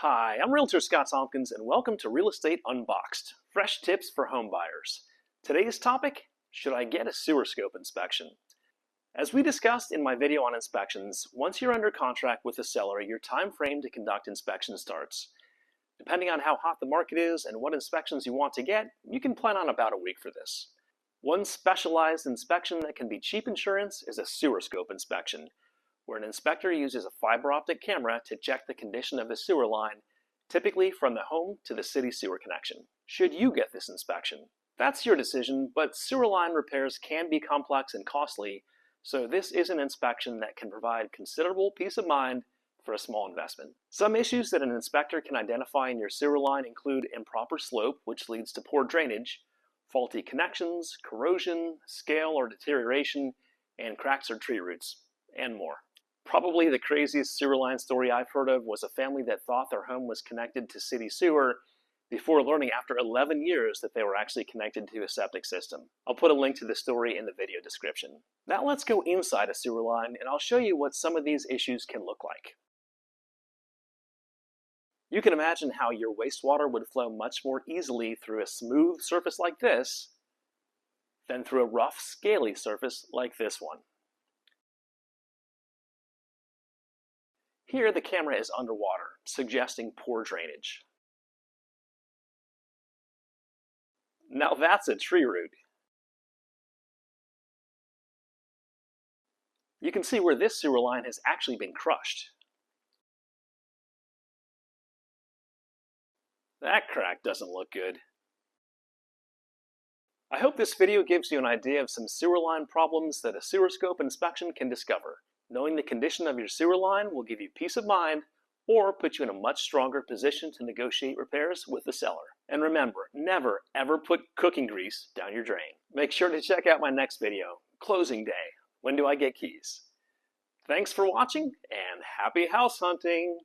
Hi, I'm Realtor Scott Tompkins and welcome to Real Estate Unboxed, fresh tips for home buyers. Today's topic, should I get a sewer scope inspection? As we discussed in my video on inspections, once you're under contract with the seller, your time frame to conduct inspection starts. Depending on how hot the market is and what inspections you want to get, you can plan on about a week for this. One specialized inspection that can be cheap insurance is a sewer scope inspection, where an inspector uses a fiber optic camera to check the condition of the sewer line, typically from the home to the city sewer connection. Should you get this inspection? That's your decision, but sewer line repairs can be complex and costly, so this is an inspection that can provide considerable peace of mind for a small investment. Some issues that an inspector can identify in your sewer line include improper slope, which leads to poor drainage, faulty connections, corrosion, scale or deterioration, and cracks or tree roots, and more. Probably the craziest sewer line story I've heard of was a family that thought their home was connected to city sewer before learning after 11 years that they were actually connected to a septic system. I'll put a link to the story in the video description. Now let's go inside a sewer line and I'll show you what some of these issues can look like. You can imagine how your wastewater would flow much more easily through a smooth surface like this than through a rough, scaly surface like this one. Here, the camera is underwater, suggesting poor drainage. Now that's a tree root. You can see where this sewer line has actually been crushed. That crack doesn't look good. I hope this video gives you an idea of some sewer line problems that a sewer scope inspection can discover. Knowing the condition of your sewer line will give you peace of mind or put you in a much stronger position to negotiate repairs with the seller. And remember, never ever put cooking grease down your drain. Make sure to check out my next video, Closing Day. When do I get keys? Thanks for watching and happy house hunting!